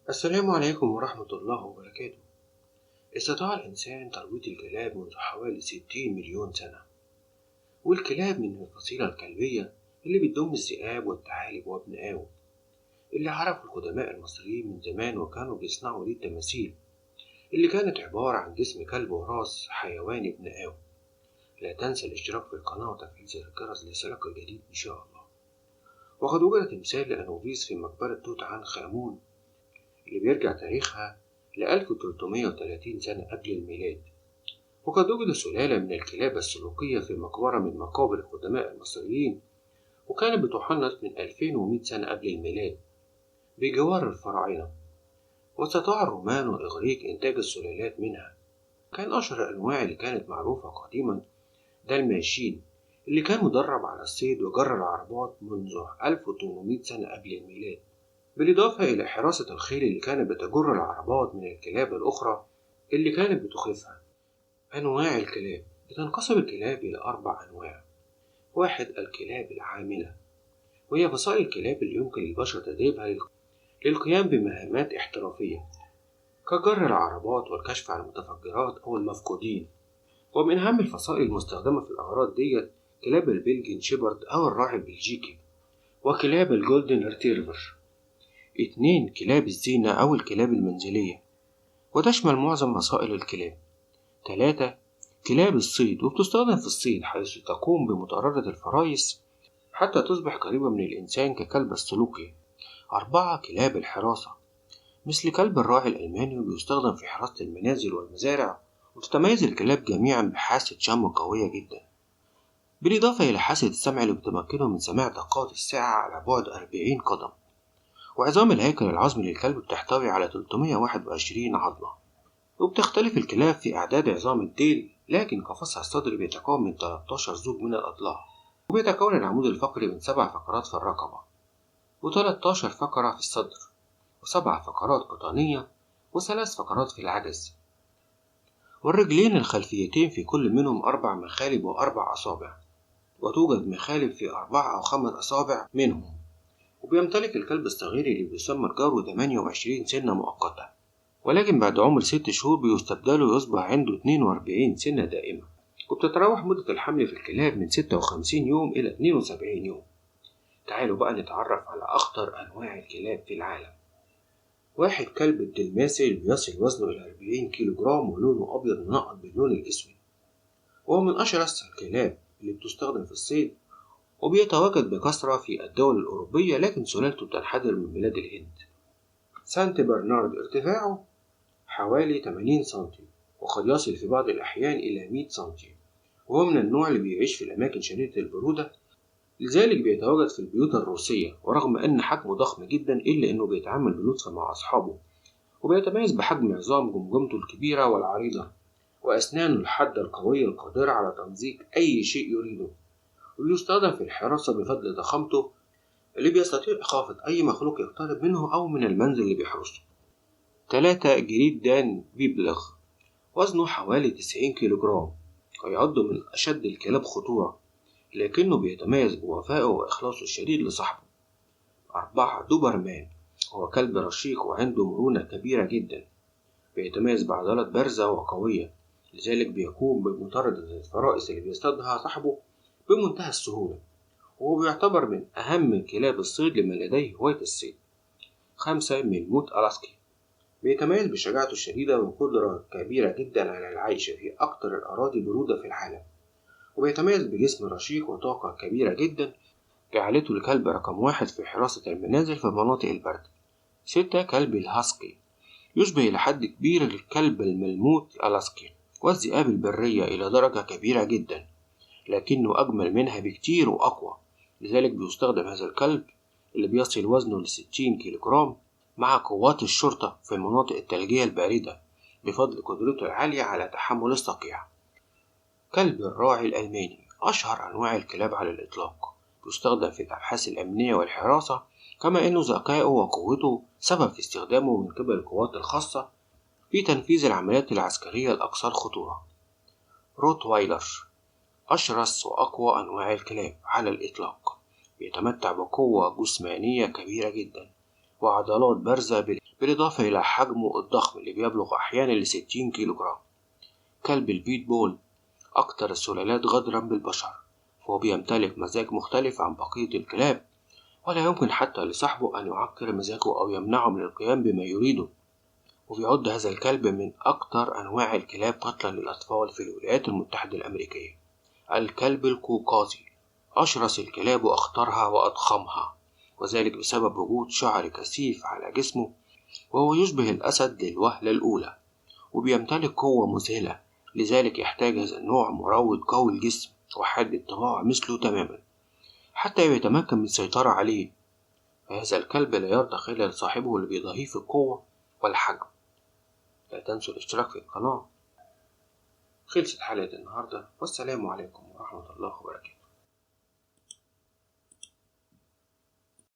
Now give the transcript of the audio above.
السلام عليكم ورحمة الله وبركاته. استطاع الإنسان ترويض الكلاب منذ حوالي 60 مليون سنة، والكلاب من الفصيلة الكلبية اللي بتضم الذئاب والثعالب وابن آوي اللي عرفوا القدماء المصريين من زمان، وكانوا بيصنعوا دي التماثيل اللي كانت عبارة عن جسم كلب وراس حيوان ابن آوي. لا تنسى الاشتراك في القناة وتفعيل زر الجرس ليصلك الجديد إن شاء الله. وقد وجد تمثال لأنوبيس في مقبرة توت عنخ آمون اللي بيرجع تاريخها ل 1330 سنة قبل الميلاد. وقد وجد سلالة من الكلاب السلوكية في مقبرة من مقابر القدماء المصريين، وكانت بتحنط من 2100 سنة قبل الميلاد بجوار الفراعنة. واستطاع الرومان والإغريق إنتاج السلالات منها. كان أشهر الأنواع اللي كانت معروفة قديما ده الماشين اللي كان مدرب على الصيد وجر العربات منذ 1800 سنة قبل الميلاد، بالإضافة إلى حراسة الخيل اللي كانت بتجر العربات من الكلاب الأخرى اللي كانت بتخيفها. أنواع الكلاب: بتنقسم الكلاب إلى 4 أنواع. 1. الكلاب العاملة، وهي فصائل الكلاب اللي يمكن للبشر تدريبها للقيام بمهمات احترافية كجر العربات والكشف عن المتفجرات أو المفقودين. ومن أهم الفصائل المستخدمة في الأغراض ديت كلاب البلجن شيبرد أو الراعي البلجيكي، وكلاب الجولدن ريتريفر. 2. كلاب الزينة أو الكلاب المنزلية، وتشمل معظم فصائل الكلاب. 3. كلاب الصيد، وبتستخدم في الصيد حيث تقوم بمطاردة الفرايس حتى تصبح قريبة من الإنسان ككلب السلوكي. 4. كلاب الحراسة، مثل كلب الراعي الألماني، وبيستخدم في حراسة المنازل والمزارع. وتتميز الكلاب جميعا بحاسة شم قوية جدا، بالإضافة إلى حاسة السمع اللي بتمكنه من سماع دقات الساعة على بعد 40 قدم. وعظام الهيكل العظمي للكلب بتحتوي على 321 عظمة. وبتختلف الكلاب في أعداد عظام الديل، لكن قفصها الصدري بيتكون من 13 زوج من الأضلاع. وبيتكون العمود الفقري من 7 فقرات في الرقبة، و13 فقرة في الصدر، و7 فقرات قطنية، و3 فقرات في العجز. والرجلين الخلفيتين في كل منهم 4 مخالب و4 أصابع، وتوجد مخالب في 4 أو 5 أصابع منهم. وبيمتلك الكلب الصغير اللي بيسمى الجارو 28 سنة مؤقتة، ولكن بعد عمر 6 شهور بيستبدل ويصبح عنده 42 سنة دائمة. وبتتراوح مدة الحمل في الكلاب من 56 يوم إلى 72 يوم. تعالوا بقى نتعرف على أخطر أنواع الكلاب في العالم. 1. كلب الدلماسي اللي بيصل وزنه إلى 40 كيلو جرام ولونه أبيض منقط باللون الأسود، وهو من أشرس الكلاب اللي بتستخدم في الصيد، وبيتواجد بكثرة في الدول الأوروبية، لكن سلالته بتنحدر من بلاد الهند. سانت برنارد ارتفاعه حوالي 80 سنتي، وقد يصل في بعض الأحيان إلى 100 سنتي، وهو من النوع اللي بيعيش في الأماكن شديدة البرودة، لذلك بيتواجد في البيوت الروسية. ورغم أن حجمه ضخم جدا إلا أنه بيتعامل بلطف مع أصحابه، وبيتميز بحجم عظام جمجمته الكبيرة والعريضة، وأسنانه الحادة القوية القادرة على تمزيق أي شيء يريده. ويستخدم في الحراسة بفضل ضخامته اللي بيستطيع إخافة أي مخلوق يقترب منه أو من المنزل اللي بيحرسه. 3. جريت دان بيبلغ، وزنه حوالي 90 كيلو جرام، ويعد من أشد الكلاب خطورة، لكنه بيتميز بوفائه وإخلاصه الشديد لصاحبه. 4. دوبرمان، هو كلب رشيق وعنده مرونة كبيرة جدا، بيتميز بعضلات بارزة وقوية، لذلك بيقوم بمطاردة الفرائس اللي بيصطادها صاحبه بمنتهى السهولة، وهو بيعتبر من أهم كلاب الصيد لمن لديه هواية الصيد. 5. ملموت ألاسكي، بيتميز بشجاعته الشديدة وقدرة كبيرة جدا على العيش في أكثر الأراضي برودة في العالم، وبيتميز بجسم رشيق وطاقة كبيرة جدا جعلته الكلب رقم 1 في حراسة المنازل في مناطق البرد. 6. كلب الهاسكي، يشبه إلى حد كبير الكلب الملموت الألاسكي والذئاب البرية إلى درجة كبيرة جدا، لكنه أجمل منها بكتير وأقوى، لذلك بيستخدم هذا الكلب اللي بيصل وزنه ل60 كيلو جرام مع قوات الشرطة في المناطق الثلجية الباردة بفضل قدرته العالية على تحمل الصقيع. كلب الراعي الألماني، أشهر أنواع الكلاب على الإطلاق، بيستخدم في الأبحاث الأمنية والحراسة، كما أنه ذكائه وقوته سبب في استخدامه من قبل القوات الخاصة في تنفيذ العمليات العسكرية الأكثر خطورة. روتوايلر، أشرس وأقوى أنواع الكلاب على الإطلاق، بيتمتع بقوة جسمانية كبيرة جدا، وعضلات بارزة بالإضافة إلى حجمه الضخم اللي بيبلغ أحيانا ل60 كيلو جرام. كلب البيت بول أكثر السلالات غدرا بالبشر، فهو بيمتلك مزاج مختلف عن بقية الكلاب، ولا يمكن حتى لصاحبه أن يعكر مزاجه أو يمنعه من القيام بما يريده. وبيعد هذا الكلب من أكثر أنواع الكلاب قتلا للأطفال في الولايات المتحدة الأمريكية. الكلب القوقازي أشرس الكلاب وأخطرها وأضخمها، وذلك بسبب وجود شعر كثيف على جسمه، وهو يشبه الأسد للوهلة الأولى، وبيمتلك قوة مذهلة، لذلك يحتاج هذا النوع مروض قوي الجسم وحاد الطباع مثله تماما حتى يتمكن من السيطرة عليه. فهذا الكلب لا يرضى خلال صاحبه اللي بيضاهيه في القوة والحجم. لا تنسوا الاشتراك في القناة. خلصت حلقة النهاردة، والسلام عليكم ورحمة الله وبركاته.